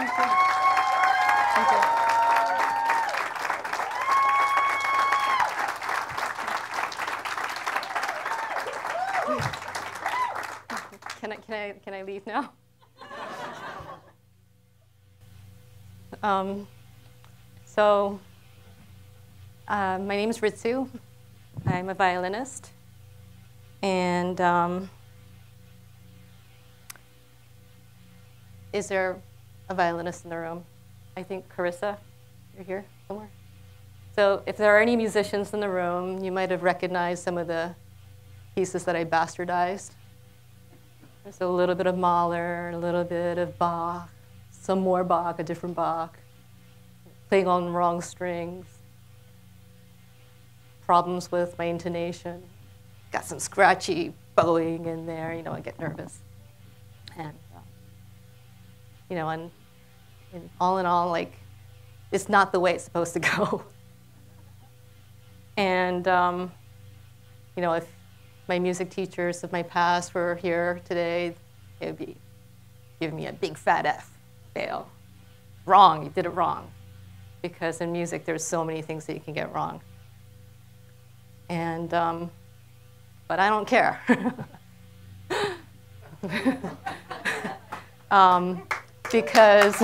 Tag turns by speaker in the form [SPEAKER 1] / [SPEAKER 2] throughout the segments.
[SPEAKER 1] Thank you. Can I leave now? My name is Ritsu. I'm a violinist. And is there a violinist in the room? I think Carissa, you're here somewhere. So if there are any musicians in the room, you might have recognized some of the pieces that I bastardized. There's a little bit of Mahler, a little bit of Bach, some more Bach, a different Bach, playing on the wrong strings, problems with my intonation, got some scratchy bowing in there, I get nervous. And, and all in all, it's not the way it's supposed to go. And, if my music teachers of my past were here today, they would be giving me a big fat F, fail. Wrong, you did it wrong. Because in music, there's so many things that you can get wrong. And, but I don't care. Because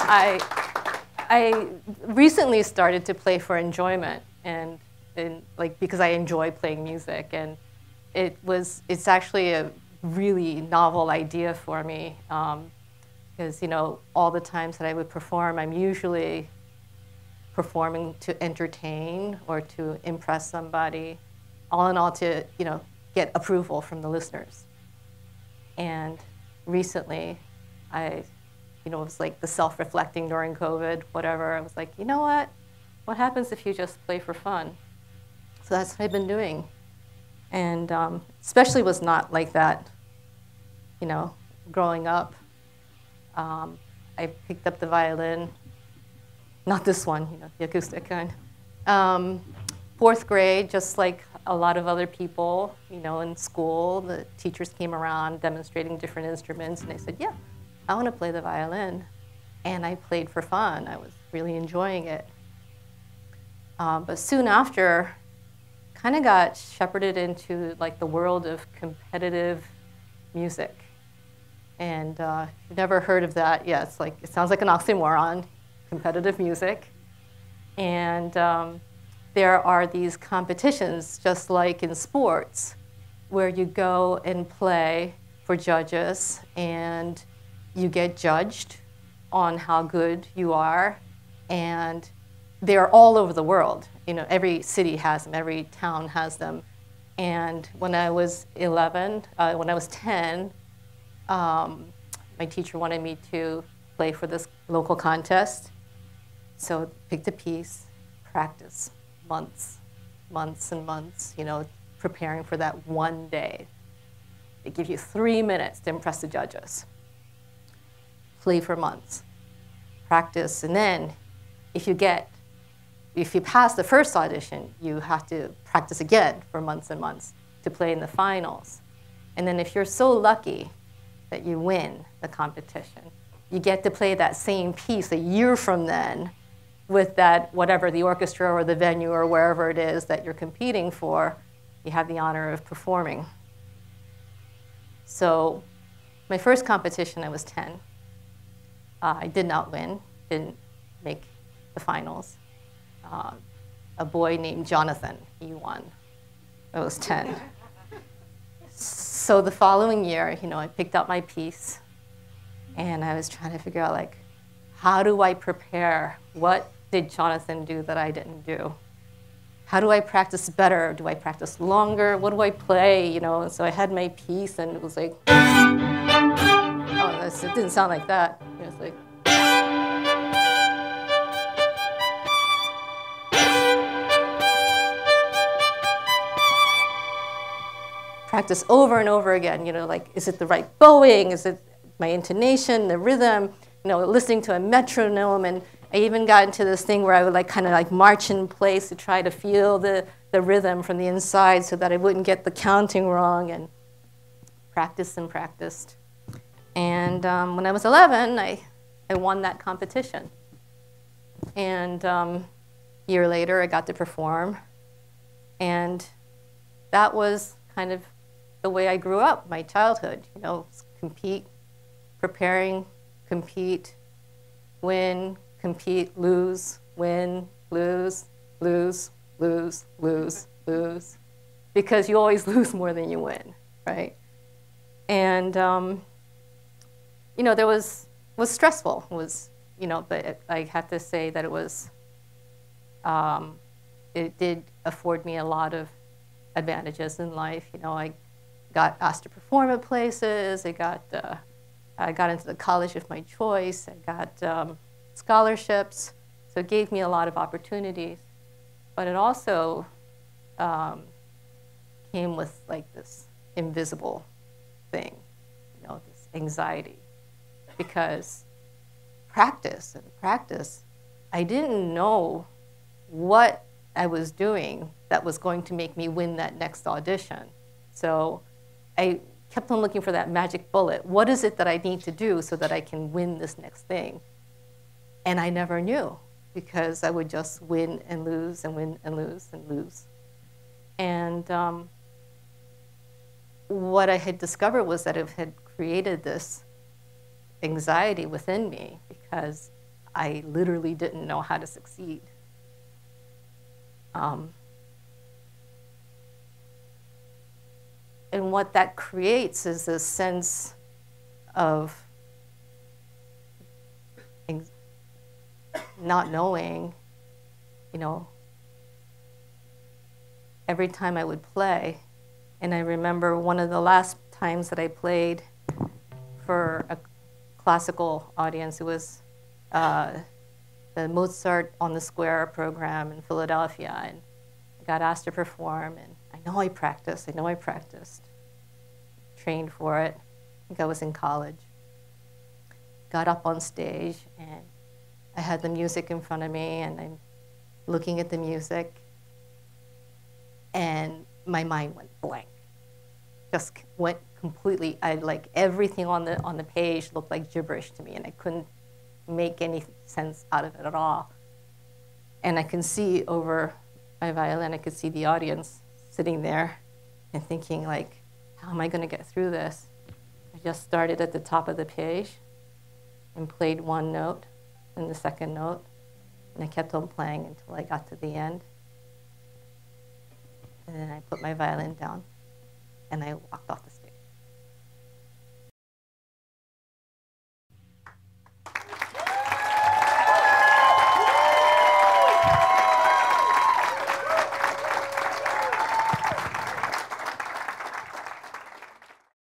[SPEAKER 1] I recently started to play for enjoyment, and because I enjoy playing music, and it's actually a really novel idea for me, because all the times that I would perform, I'm usually performing to entertain or to impress somebody, all in all to get approval from the listeners. And recently, it was like the self-reflecting during COVID, whatever. I was like, you know what? What happens if you just play for fun? So that's what I've been doing. And especially was not like that, growing up. I picked up the violin, not this one, the acoustic kind. 4th grade, just like a lot of other people, in school, the teachers came around demonstrating different instruments, and they said, yeah, I want to play the violin. And I played for fun. I was really enjoying it. But soon after, kind of got shepherded into the world of competitive music. And if you've never heard of that, yeah, it sounds like an oxymoron, competitive music. And there are these competitions, just like in sports, where you go and play for judges, and you get judged on how good you are. And they're all over the world. Every city has them, every town has them. And when I was 10, my teacher wanted me to play for this local contest. So picked a piece, practice, months and months, preparing for that one day. They give you 3 minutes to impress the judges. Play for months, practice, and then if you pass the first audition, you have to practice again for months and months to play in the finals. And then if you're so lucky that you win the competition, you get to play that same piece a year from then with that, whatever, the orchestra or the venue or wherever it is that you're competing for, you have the honor of performing. So my first competition, I was 10. I did not win, didn't make the finals. A boy named Jonathan, he won. I was 10. So the following year, I picked up my piece, and I was trying to figure out, how do I prepare? What did Jonathan do that I didn't do? How do I practice better? Do I practice longer? What do I play? So I had my piece, and it was like, oh, it didn't sound like that. It was like, practice over and over again, is it the right bowing? Is it my intonation, the rhythm? Listening to a metronome, and I even got into this thing where I would kind of march in place to try to feel the rhythm from the inside so that I wouldn't get the counting wrong, and practiced and practiced. And when I was 11, I won that competition. And a year later, I got to perform. And that was kind of the way I grew up, my childhood. You know, compete, preparing, compete, win, compete, lose, win, lose, lose, lose, lose, lose. Because you always lose more than you win, right? And, you know, there was stressful. It was, you know, but I have to say that it was, it did afford me a lot of advantages in life. You know, I got asked to perform at places. I got into the college of my choice. I got scholarships. So it gave me a lot of opportunities. But it also came with like this invisible thing, you know, this anxiety. Because practice and practice, I didn't know what I was doing that was going to make me win that next audition. So I kept on looking for that magic bullet. What is it that I need to do so that I can win this next thing? And I never knew, because I would just win and lose and win and lose and lose. And what I had discovered was that it had created this anxiety within me because I literally didn't know how to succeed. And what that creates is this sense of not knowing, you know, every time I would play. And I remember one of the last times that I played for a classical audience, it was the Mozart on the Square program in Philadelphia, and I got asked to perform, and I know I practiced, trained for it. I think I was in college. Got up on stage, and I had the music in front of me, and I'm looking at the music, and my mind went blank. Just went completely, like everything on the page looked like gibberish to me, and I couldn't make any sense out of it at all. And I can see over my violin, I could see the audience sitting there and thinking like, how am I gonna get through this? I just started at the top of the page and played one note and the second note, and I kept on playing until I got to the end. And then I put my violin down and I walked off the